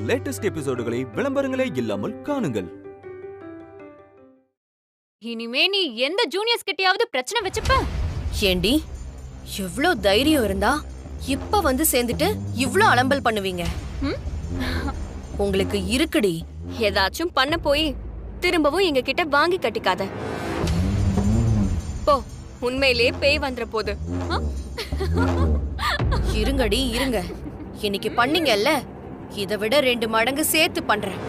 Latest எபிசோடுகளை விளம்பரங்களே இல்லாமல் காணுங்கள். இனிமே நீ எந்த ஜூனியர்ஸ் கிட்டயாவது பிரச்சனை வச்சுப்ப? ஏண்டி எவ்ளோ தைரியம் இருந்தா இப்ப வந்து சேர்ந்துட்டு இவ்ளோ அலம்பல் பண்ணுவீங்க? உங்களுக்கு இருக்குடி. ஏதாச்சும் பண்ண போய் திரும்பவும் எங்க கிட்ட வாங்கி கட்டிக்காத. போ, உண்மையிலே பேய் வந்துற போது. இருங்கடி இருங்க, இன்னைக்கு பண்ணீங்கல்ல, இதை விட 2 மடங்கு சேர்த்து பண்றேன்.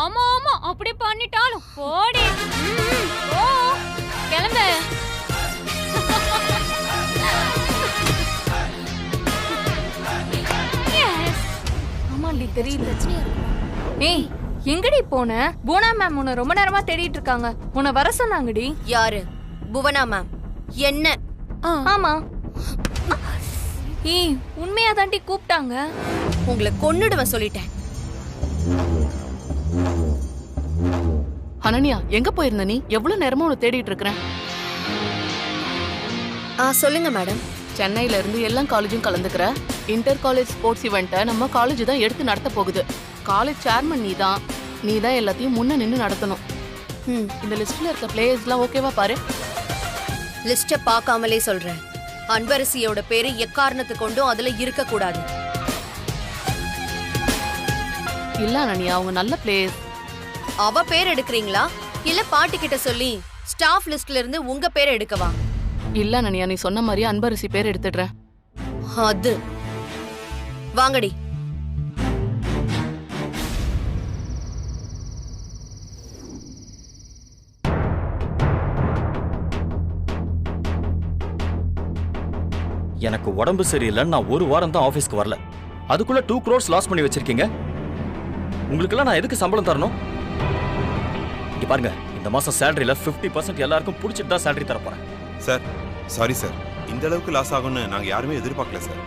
ஆமா ஆமா, அப்படி பண்ணிட்டாலும் போடி. ஓ கிளம்பு. ஆமாண்டி தெரியல. ஏய் எங்கடி போன? புவனா மேம் உன்னை ரொம்ப நேரமா தேடிட்டு இருக்காங்க. உன்னை வர சொன்னாங்கடி. யாரு? புவனா மேம். என்ன? ஆமா. ஏய் உண்மையா தாண்டி கூப்பிட்டாங்க. உங்களை கொன்னுடுவேன் சொல்லிட்டேன். அனன்யா, எங்க போயிருந்த நீ? எவ்வளவு நேரமா உன்னை தேடிட்டு இருக்கறேன். சொல்லுங்க மேடம். சென்னையில இருந்து எல்லா காலேஜும் கலந்துக்கிற இன்டர் காலேஜ் ஸ்போர்ட்ஸ் ஈவெண்ட்டை நம்ம காலேஜ் தான் எடுத்து நடத்த போகுது. காலேஜ் சேர்மன் நீ தான் எல்லாத்தையும் முன்ன நின்று நடத்தணும். இந்த லிஸ்ட்ல இருக்க பிளேயர்ஸ்லாம் ஓகேவா பாரு. லிஸ்ட பார்க்காமலே சொல்றேன். அன்பரசியோட பேரு எக்காரணத்து கொண்டும் அதுல இருக்க கூடாது. இல்ல அனன்யா, அவங்க நல்ல பிளேயர்ஸ். அவ பேர் எடுக்கிறீங்களா இல்ல பாட்டி கிட்ட சொல்லி ஸ்டாஃப் லிஸ்ட்ல இருந்து உங்க பேரை எடுக்கவா? இல்ல அனன்யா, நீ சொன்ன மாதிரி அன்பரசி பேர் எடுத்துடுறேன். அது வாங்கடி. எனக்கு உடம்பு சரியில்லைன்னு நான் 1 வாரம் தான் ஆபீஸ்க்கு வரல. அதுக்குள்ள 2 crores லாஸ் பண்ணி வச்சிருக்கீங்க. உங்களுக்கெல்லாம் நான் எதுக்கு சம்பளம் தரணும்? இங்க பாருங்க, இந்த மாசம் சேலரியில 50% எல்லாருக்கும் பிடிச்சிட்டு தான் சேலரி தர போறேன். சார் சாரி சார், இந்த அளவுக்கு லாஸ் ஆகும்னு நாங்க யாருமே எதிர்பார்க்கல சார்.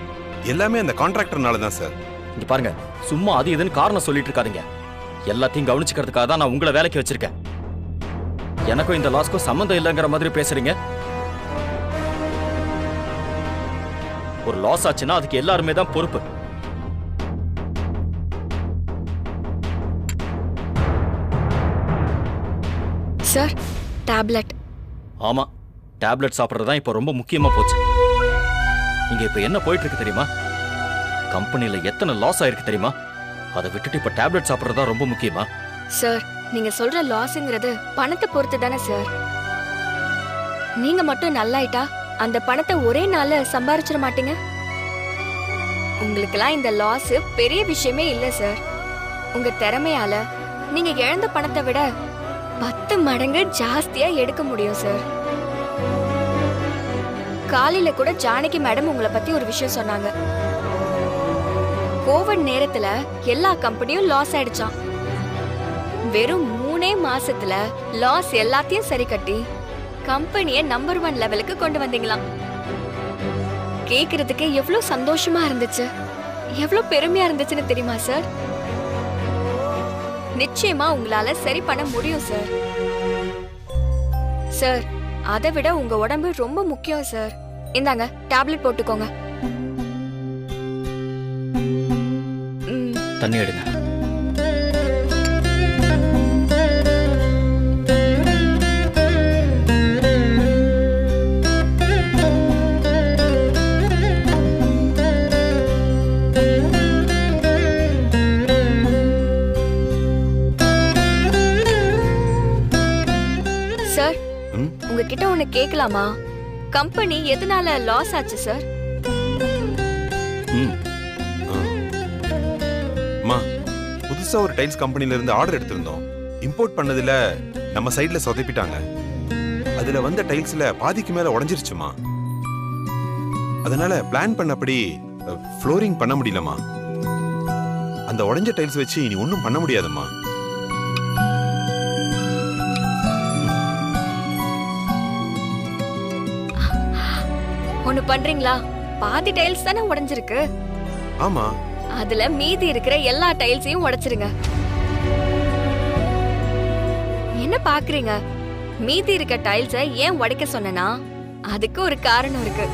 எல்லாமே அந்த கான்ட்ராக்டர்னால தான் சார். இங்க பாருங்க, சும்மா அது இதுன்னு காரணம் சொல்லிட்டு இருக்காதீங்க. எல்லாத்தையும் கவனிச்சுக்கிறதுக்காக தான் நான் உங்களை வேலைக்கு வச்சிருக்கேன். எனக்கும் இந்த லாஸ்க்கும் சம்மந்தம் இல்லைங்கிற மாதிரி பேசுறீங்க. ஒரு லாஸ் ஆச்சுன்னா அதுக்கு எல்லாருமே தான் பொறுப்பு. Sir, tablet. ஆமா, டேப்லெட் சாப்பிடுறது தான் இப்போ ரொம்ப முக்கியமா போச்சு. இங்க இப்ப என்ன போயிட்டு இருக்கு தெரியுமா? கம்பெனில எத்தனை லாஸ் ஆயிருக்கு தெரியுமா? அதை விட்டுட்டு இப்ப டேப்லெட் சாப்பிடுறது தான் ரொம்ப முக்கியமா? சார், நீங்க சொல்ற லாஸ்ங்கிறது பணத்தை பொறுத்து தானே சார். நீங்க மட்டும் நல்லாயிட்டா அந்த பணத்தை ஒரே நாள்ல சம்பாரிச்சிட மாட்டீங்க. உங்களுக்கெல்லாம் இந்த லாஸ் பெரிய விஷயமே இல்ல சார். உங்க திறமையால நீங்க இழந்த பணத்தை விட 10 மடங்கு ஜாஸ்தியா எடுக்க முடியும் சார். காலையில கூட ஜானகி மேடம் உங்களை பத்தி ஒரு விஷயம் சொன்னாங்க. கோவிட் நேரத்துல எல்லா கம்பெனியும் லாஸ் ஆயிடுச்சான். வெறும் 3 மாசத்துல லாஸ் எல்லாத்தையும் சரி கட்டி கம்பெனியை நம்பர் 1 லெவலுக்கு கொண்டு வந்தீங்களாம். கேக்குறதுக்கு எவ்வளவு சந்தோஷமா இருந்துச்சு, எவ்வளவு பெருமையா இருந்துச்சுன்னு தெரியுமா சார்? நிச்சயமா உங்களால சரி பண்ண முடியும் சார். சார், அதை விட உங்க உடம்பு ரொம்ப முக்கியம் சார். இந்தாங்க டேப்லெட் போட்டுக்கோங்க. தண்ணி எடுங்க. சார், உங்ககிட்ட ஒண்ணு கேட்கலாமா? கம்பெனி எதனால லாஸ் ஆச்சு சார்? அம்மா, புதுசா ஒரு டைல்ஸ் கம்பெனில இருந்து ஆர்டர் எடுத்திருந்தோம். இம்போர்ட் பண்ணதுல நம்ம சைடுல சொதப்பிட்டாங்க. அதுல வந்த டைல்ஸ்ல பாதிக்கு மேல உடைஞ்சிருச்சுமா. அதனால பிளான் பண்ணபடி ஃப்ளோரிங் பண்ண முடியலமா. அந்த உடைஞ்ச டைல்ஸ் வச்சு இனி ஒன்றும் பண்ண முடியாதுமா. ஒண்ணு பண்றீங்களா? பாதி டைல்ஸ் தானே உடைஞ்சிருக்கு. ஆமா, அதுல மீதி இருக்கிற எல்லா டைல்ஸையும் உடைச்சிருங்க. என்ன பாக்குறீங்க? மீதி இருக்க டைல்ஸை ஏன் உடைக்க சொன்னா அதுக்கு ஒரு காரணம் இருக்கு.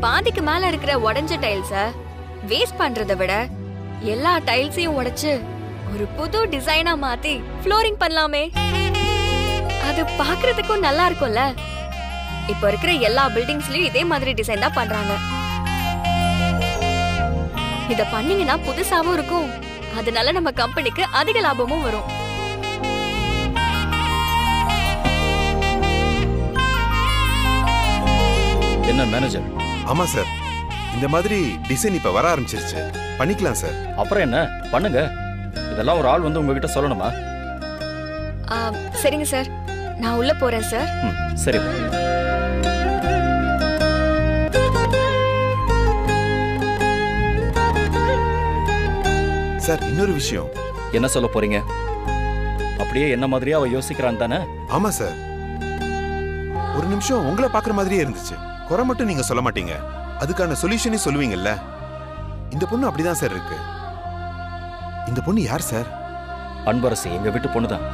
பாதிக்கு மேல இருக்கிற உடைஞ்ச டைல்ஸ வேஸ்ட் பண்றதை விட எல்லா டைல்ஸையும் உடைச்சு ஒரு புது டிசைனா மாத்தி ஃப்ளோரிங் பண்ணலாமே. அது பார்க்கிறதுக்கும் நல்லா இருக்கும்ல. இப்ப இருக்கிற எல்லா பில்டிங்ஸ்லயும் இதே மாதிரி டிசைன் தான் பண்றாங்க. இத பண்ணீங்கன்னா புதுசாவும் இருக்கும், அதனால நம்ம கம்பெனிக்கு அதிக லாபமும் வரும். என்ன மேனேஜர்? ஆமா சார், இந்த மாதிரி டிசைன் இப்ப வர ஆரம்பிச்சிருச்சு, பண்ணிக்கலாம் சார். அப்புறம் என்ன பண்ணுங்க. இதெல்லாம் ஒரு ஆள் வந்து உங்ககிட்ட சொல்லணுமா? சரிங்க சார், நான் உள்ள போறேன் சார். சரி. சார் இன்னொரு விஷயம். என்ன சொல்ல போறீங்க? அப்படியே என்ன மாதிரியே அவ யோசிக்கிறான் தானே? ஆமா சார், ஒரு நிமிஷம் உங்களை பாக்குற மாதிரியே இருந்துச்சு. குறை மட்டும் நீங்க சொல்ல மாட்டீங்க, அதுக்கான சொல்யூஷனே சொல்லுவீங்கல்ல. இந்த பொண்ணு அப்படிதான் சார் இருக்கு. இந்த பொண்ணு யார் சார்? அன்பரசி, எங்க வீட்டு பொண்ணுதான்.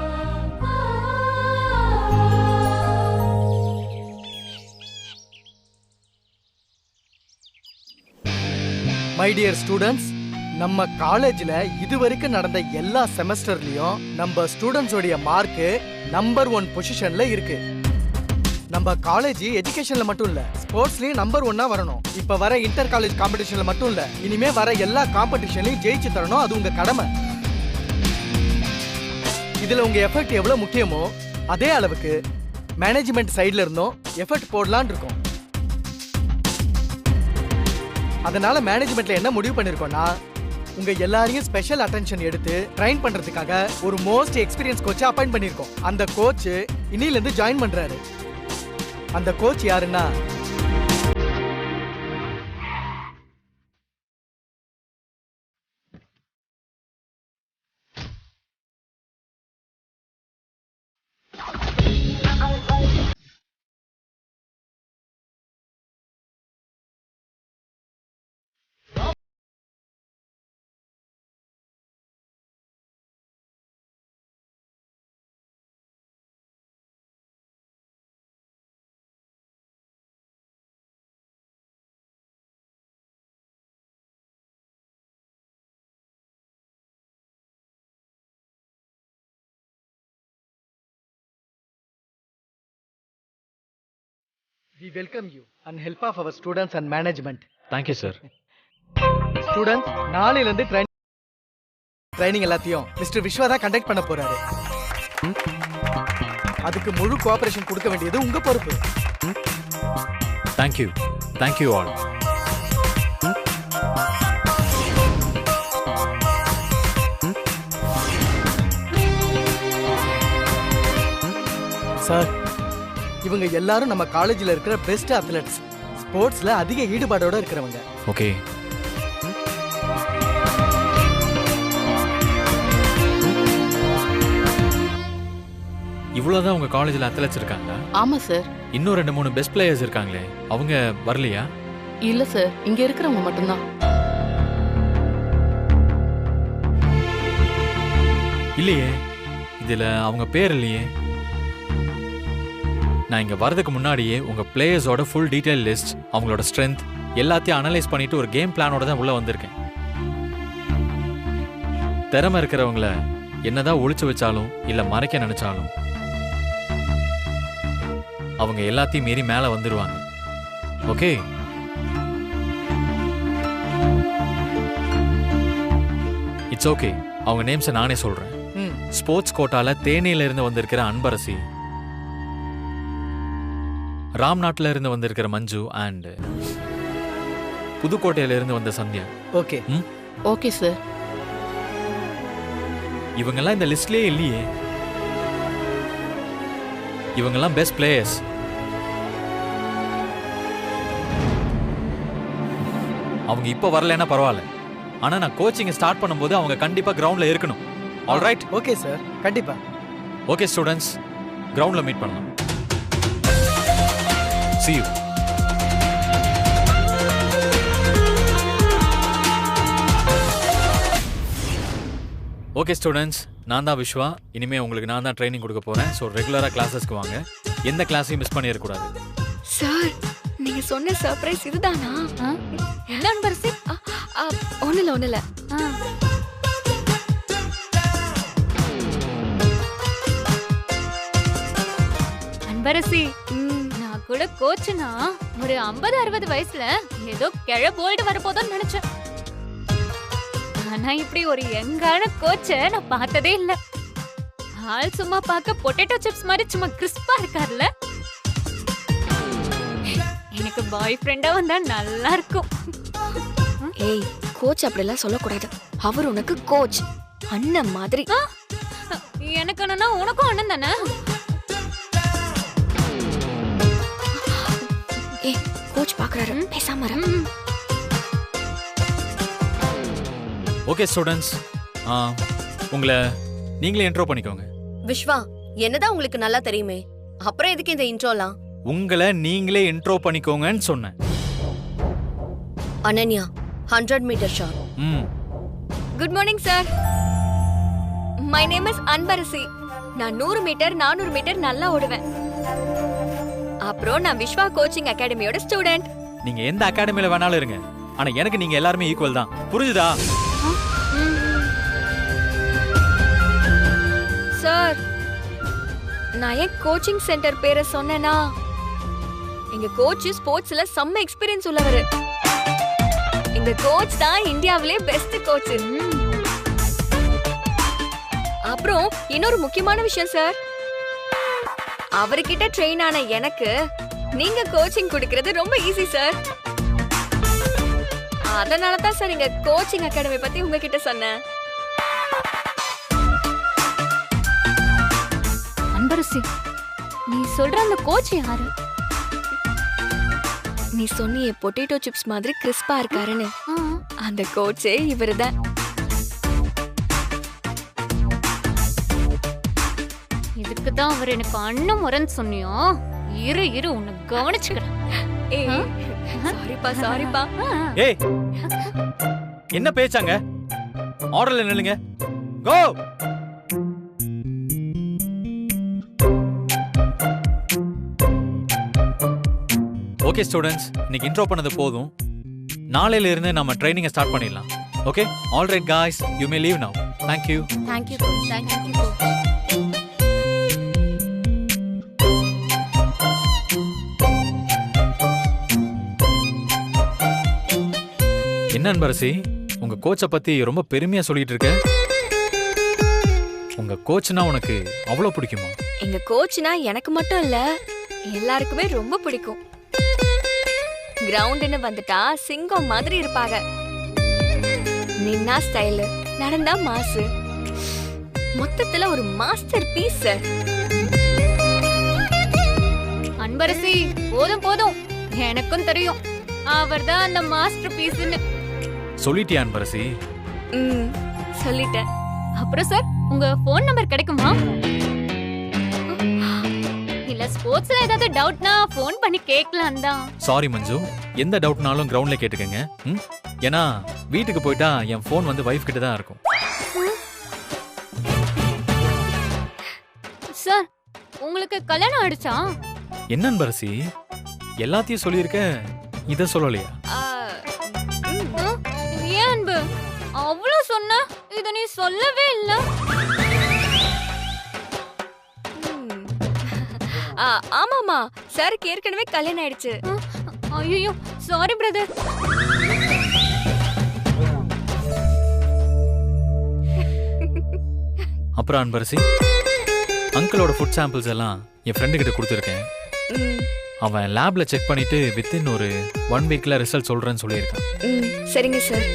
மை டியர் ஸ்டூடெண்ட்ஸ், நம்ம காலேஜ்ல இதுவரைக்கும் நடந்த எல்லா செமஸ்டர்லயும் நம்ம ஸ்டூடெண்ட்ஸோடைய மார்க் நம்பர் 1 பொசிஷன்ல இருக்கு. நம்ம காலேஜ் எஜுகேஷன்ல மட்டும் இல்ல, ஸ்போர்ட்ஸ்லயும் நம்பர் 1 வரணும். இப்ப வர இன்டர் காலேஜ் காம்படிஷன்ல மட்டும் இல்ல, இனிமே வர எல்லா காம்படிஷன்லயும் ஜெயிச்சு தரணும். அது உங்க கடமை. இதுல உங்க எஃபர்ட் எவ்வளவு முக்கியமோ அதே அளவுக்கு மேனேஜ்மெண்ட் சைடுல இருந்தும் எஃபர்ட் போடலான்னு இருக்கோம். அதனால மேனேஜ்மெண்ட்ல என்ன முடிவு பண்ணிருக்கோம்னா, உங்க எல்லாரையும் ஸ்பெஷல் அட்டென்ஷன் எடுத்து ட்ரைன் பண்றதுக்காக ஒரு மோஸ்ட் எக்ஸ்பீரியன்ஸ் கோச்சை அப்பாயிண்ட் பண்ணிருக்கோம். அந்த கோச் இன்னில இருந்து ஜாயின் பண்றாரு. அந்த கோச் யாருன்னா we welcome you and help of our students and management. Thank you, sir. Students, நாளையில இருந்து ட்ரைனிங் எல்லாத்தையும் மிஸ்டர் விஸ்வா தான் கண்டக்ட் பண்ண போறாரு. அதுக்கு முழு கோஆபரேஷன் கொடுக்க வேண்டியது உங்க பொறுப்பு. Thank you. Thank you all. Sir, இவங்க எல்லாரும் நம்ம காலேஜ்ல இருக்கிற பெஸ்ட் அத்லெட்ஸ். ஸ்போர்ட்ஸ்ல அதிக ஈடுபாடோட இருக்கிறவங்க. Okay. இவ்வளவுதான் உங்க காலேஜ்ல அத்லெட்ஸ் இருக்காங்க? ஆமா சார். இன்னும் 2-3 பெஸ்ட் பிளேயர்ஸ் இருக்காங்களே, அவங்க வரலையா? இல்ல சார், இங்க இருக்கிறவங்க மட்டும்தான். இல்லையே, இதுல அவங்க பேர் இல்லையே. நான் இங்க வரதுக்கு முன்னாடியே உங்க பிளேயர்ஸோட ஃபுல் டீடைல் லிஸ்ட், அவங்களோட ஸ்ட்ரென்த் எல்லாத்தையும் அனலைஸ் பண்ணிட்டு ஒரு கேம் பிளானோட தான் உள்ள வந்திருக்கேன். திறமை இருக்கிறவங்கள என்னதான் ஒளிச்சு வச்சாலும் இல்ல மறைக்க நினைச்சாலும் அவங்க எல்லாத்தையும் மீறி மேல வந்துருவாங்க. ஓகே? It's okay. அவங்க நேம்ஸை நானே சொல்றேன். ஸ்போர்ட்ஸ் கோட்டால தேனியில இருந்து வந்திருக்கிற அன்பரசி, ராம்நாட்ல இருந்து வந்திருக்கிற மஞ்சு அண்ட் புதுக்கோட்டையில இருந்து வந்த சந்தியா. ஓகே. Okay sir. இவங்கெல்லாம் இந்த லிஸ்ட்லயே இல்லையே. இவங்கெல்லாம் பெஸ்ட் பிளேயர்ஸ். அவங்க இப்ப வரலன்னா பரவாயில்ல, ஆனா நான் கோச்சிங் ஸ்டார்ட் பண்ணும்போது அவங்க கண்டிப்பா கிரவுண்ட்ல இருக்கணும். ஆல்ரைட்? ஓகே சார், கண்டிப்பா. ஓகே ஸ்டூடெண்ட்ஸ், கிரவுண்ட்ல மீட் பண்ணலாம். See you. ஓகே ஸ்டூடெண்ட்ஸ், நான் தான் விஸ்வா. இனிமே உங்களுக்கு நான் தான் ட்ரைனிங் கொடுக்க போறேன். ஸோ ரெகுலரா கிளாஸஸ்க்கு வாங்க, எந்த கிளாஸையும் மிஸ் பண்ணிடக்கூடாது. சார், நீங்க சொன்ன சர்ப்ரைஸ் இதுதானா? என்ன அன்பரசி? ஒண்ணுல அன்பரசி, நான் கூட கோச்சுனா ஒரு 50-60 வயசுல ஏதோ கிழ போல்டு வரப்போதும்னு நினைச்சேன். ஆனா இப்படி ஒரு யங்கான கோச்ச நான் பார்த்ததே இல்ல. ஆள் சும்மா பார்க்க பொட்டேட்டோ சிப்ஸ் மாதிரி சும்மா கிறிஸ்பா இருக்கார்ல. எனக்கு பாய் ஃப்ரெண்டா வந்தா நல்லா இருக்கும். ஏய், கோச் அப்படிலாம் சொல்லக்கூடாது. அவர் உனக்கு கோச், அண்ணன் மாதிரி. எனக்கு என்னன்னா உனக்கும் அண்ணன் தானே. ஏய், கோச் பாக்குறாரு, பேசாம இரு. ஓகே ஸ்டூடெண்ட்ஸ், உங்களை நீங்களே இன்ட்ரோ பண்ணிக்கோங்க. விஸ்வா, என்னதான் உங்களுக்கு நல்லா தெரியுமே, அப்புறம் எதுக்கு இந்த இன்ட்ரோலாம்? உங்களை நீங்களே இன்ட்ரோ பண்ணிக்கோங்கன்னு சொன்னேன். Ananya, 100 metre shot. Good morning sir. My name is Anbarasi. நான் 100 மீட்டர் 400 மீட்டர் நல்லா ஓடுவேன். அப்புறம் நான் விஸ்வா கோச்சிங் அகாடமியோட ஸ்டூடெண்ட். நீங்க எந்த அகாடமில வேணாலும் இருங்க, ஆனா எனக்கு நீங்க எல்லாருமே ஈக்குவல் தான். புரியுதா? சார், நான் ஏன் கோச்சிங் சென்டர் பேரை சொன்னேனா, எங்க கோச் ஸ்போர்ட்ஸ்ல செம்ம எக்ஸ்பீரியன்ஸ் உள்ளவர். எங்க கோச் தான் இந்தியாவிலே பெஸ்ட் கோச். அப்புறம் இன்னொரு முக்கியமான விஷயம் சார், அவர்கிட்ட ட்ரெயின் ஆன எனக்கு நீங்க கோச்சிங் கொடுக்கிறது ரொம்ப ஈஸி சார். அதனால தான் சார் எங்க கோச்சிங் அகாடமி பத்தி உங்ககிட்ட சொன்னேன். அன்பரசி, நீ சொல்ற அந்த கோச் யாரு? நீ சொன்னியே பொட்டேட்டோ சிப்ஸ் மாதிரி கிறிஸ்பா இருக்காருன்னு, அந்த கோச்சே இவருதான். இதுக்கு தான் அவர் எனக்கு அண்ணன் முறைன்னு சொன்னியோ. இரு உன்னை கவனிச்சுக்கிறேன். சாரிப்பா. ஏய், என்ன பேச்சாங்க? ஆர்டர்ல நில்லுங்க. கோ. ஓகே ஸ்டூடெண்ட்ஸ், இன்னைக்கு இன்ட்ரோ பண்ணது போதும். நாளையில இருந்து நம்ம ட்ரைனிங்கை ஸ்டார்ட் பண்ணிடலாம். Okay, all right guys, you may leave now. Thank you. Thank you coach. Thank you coach. என்ன அன்பரசி, உங்க கோச்சை பத்தி ரொம்ப பெருமையா சொல்லிட்டு இருக்க. உங்க கோச்னா உனக்கு அவ்வளவு பிடிக்குமா? எங்க கோச்னா எனக்கு மட்டும் இல்ல, எல்லாருக்குமே ரொம்ப பிடிக்கும். கிரவுண்ட்னு வந்துட்டா சிங்கம் மாதிரி இருப்பாங்க. நின்னா ஸ்டைல், நடந்தா மாசு, மொத்தத்துல ஒரு மாஸ்டர் பீஸ் சார். அன்பரசி, போதும், எனக்கும் தெரியும் அவர்தான் அந்த மாஸ்டர் பீஸ்னு. சொல்லிட்டியா அன்பரசி? சொல்லிட்டேன். அப்புறம் சார், உங்க போன் நம்பர் கிடைக்குமா? இல்ல ஸ்போர்ட்ஸ்ல ஏதாவது டவுட்னா போன் பண்ணி கேட்கலாம் தான். சாரி மஞ்சு, எந்த டவுட்னாலும் கிரவுண்ட்ல கேட்டுக்கங்க. ஏன்னா வீட்டுக்கு போயிட்டா என் போன் வந்து வைஃப் கிட்ட தான் இருக்கும். சார், உங்களுக்கு கல்யாணம் ஆயிடுச்சா? என்ன அன்பரசி, எல்லாத்தையும் சொல்லியிருக்க, இத சொல்லலையா? ஏன் அன்பு அவ்வளவு சொன்ன, இத நீ சொல்லவே இல்ல. ஆமாமா, சாருக்கு ஏற்கனவே கல்யாணம் ஆயிடுச்சு. ஐயோ, சாரி பிரதர். அப்புறம் அன்பரசி, அங்கிளோட ஃபுட் சாம்பிள்ஸ் எல்லாம் என் ஃப்ரெண்டு கிட்ட கொடுத்துருக்கேன். அவன் லேப்ல செக் பண்ணிட்டு வித்தின் ஒரு 1 வீக்ல ரிசல்ட் சொல்றேன்னு சொல்லியிருக்கான். சரிங்க சார்.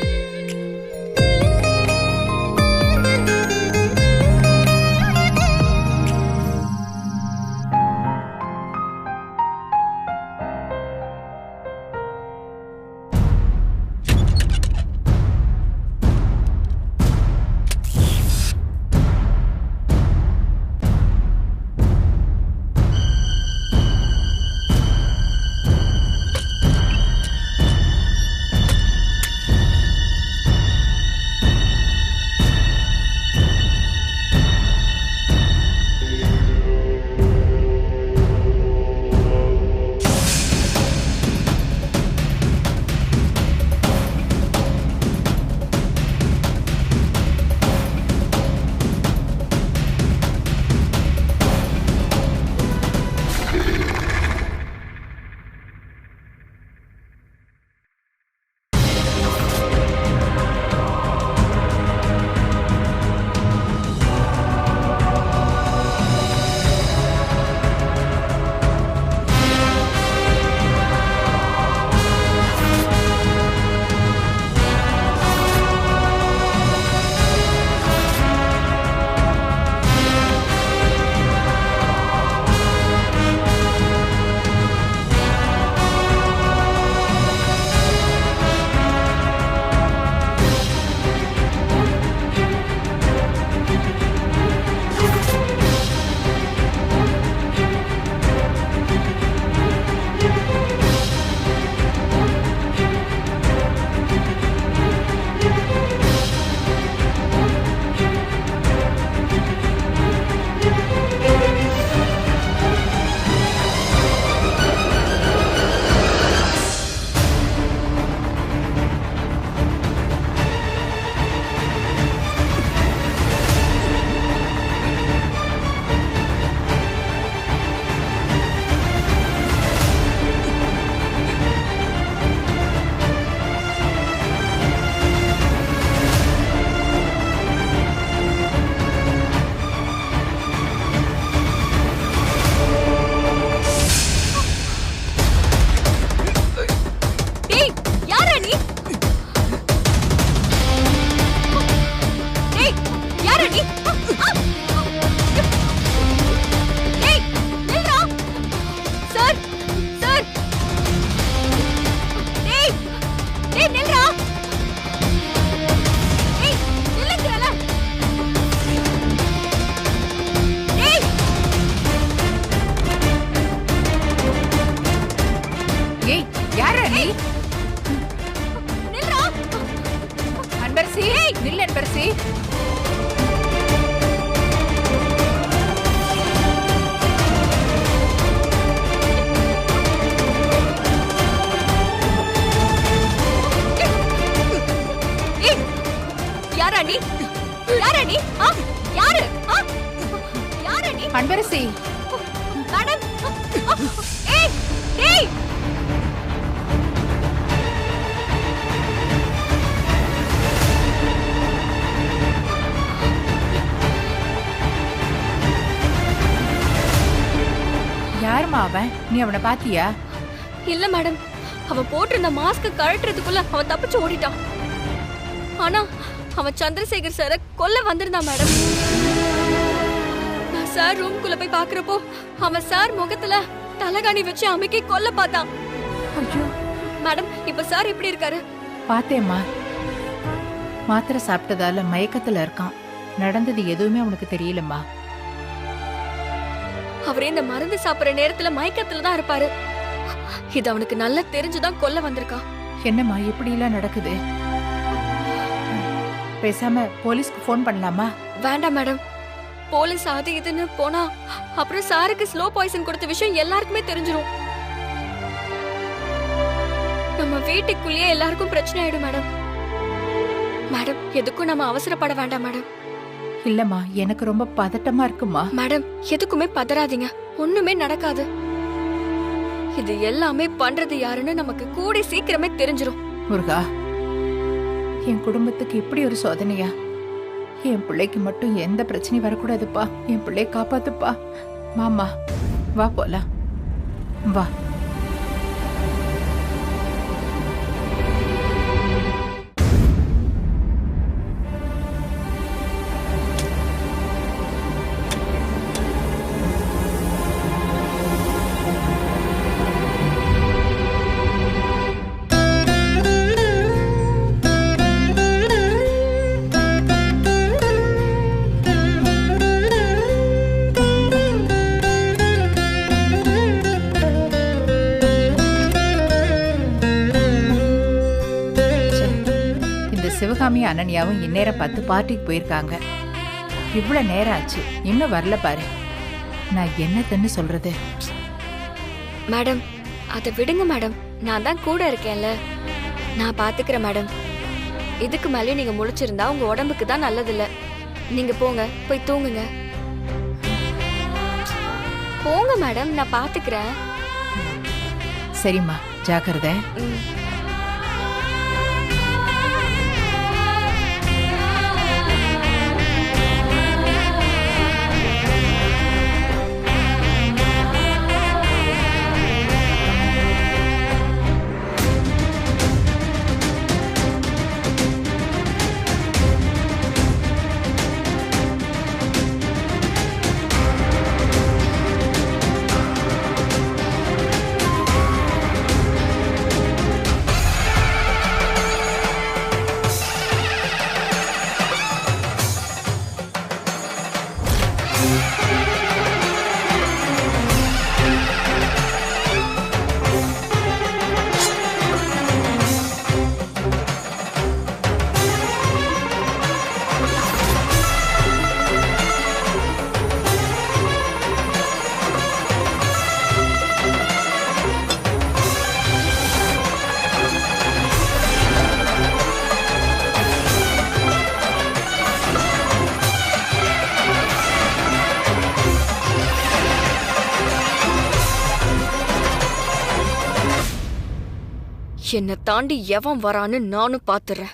அன்பரசி நில்லு அன்பரசி. யாரா நீ? யாரா நீ? யாரு? யாரா நீ? அன்பரசி மேடம். ஏய் டேய். யாருமா அவன்? நீ அவனை பாத்தியா? இல்ல மேடம், அவன் போட்டிருந்த மாஸ்க் கழட்டுறதுக்குள்ள அவன் தப்பிச்சு ஓடிட்டான். ஆனா அவன் சந்திரசேகர் சார கொல்ல வந்திருந்தான் மேடம். நான் சார் ரூம்குள்ள போய் பாக்குறப்போ அவன் சார் முகத்துல தலகாணி வச்சு அமைக்கி கொல்ல பார்த்தான். ஐயோ மேடம், இப்ப சார் எப்படி இருக்காரு? பாத்தேம்மா. மாத்திரை சாப்பிட்டதால மயக்கத்துல இருக்கான். நடந்தது எதுவுமே அவனுக்கு தெரியலம்மா. அவரே இந்த மருந்து சாப்பிடுற நேரத்துல மயக்கத்துல தான் இருப்பாரு. இது அவனுக்கு நல்லா தெரிஞ்சுதான் கொல்ல வந்திருக்கான். என்னம்மா இப்படி எல்லாம் நடக்குது? பேசாம போலீஸ்க்கு ஃபோன் பண்ணலாமா? வேண்டாம் மேடம், போலீஸ் அது இதுன்னு போனா அப்புறம் சாருக்கு ஸ்லோ பாய்சன் கொடுத்த விஷயம் எல்லாருக்குமே தெரிஞ்சிரும். நம்ம வீட்டுக்குள்ளேயே எல்லாருக்கும் பிரச்சனை ஆயிடும் மேடம். மேடம், எதுக்கும் நம்ம அவசரப்பட வேண்டாம் மேடம். இல்லம்மா, எனக்கு ரொம்ப பதட்டமா இருக்குமா. மேடம், எதுக்குமே பதறாதீங்க, ஒண்ணுமே நடக்காது. இது எல்லாமே பண்றது யாருன்னு நமக்கு கூடி சீக்கிரமே தெரிஞ்சிரும். முருகா, என் குடும்பத்துக்கு இப்படி ஒரு சோதனையா? என் பிள்ளைக்கு மட்டும் எந்த பிரச்சனையும் வரக்கூடாதுப்பா. என் பிள்ளைய காப்பாத்துப்பா. மாமா வா போலாம், வா. சிவகாமி அனன்யாவும் இந்நேரம் பார்த்து பார்ட்டிக்கு போயிருக்காங்க. இவ்வளவு நேரம் ஆச்சு, இன்னும் வரல பாரு. நான் என்னத்தன்னு சொல்றது? மேடம், அதை விடுங்க மேடம், நான் தான் கூட இருக்கேன்ல, நான் பாத்துக்கிறேன் மேடம். இதுக்கு மேலே நீங்க முழிச்சிருந்தா உங்க உடம்புக்கு தான் நல்லது இல்ல. நீங்க போங்க, போய் தூங்குங்க. போங்க மேடம், நான் பாத்துக்கிறேன். சரிம்மா, ஜாக்கிரதை. என்னை தாண்டி எவன் வரான்னு நானும் பாத்துறேன்.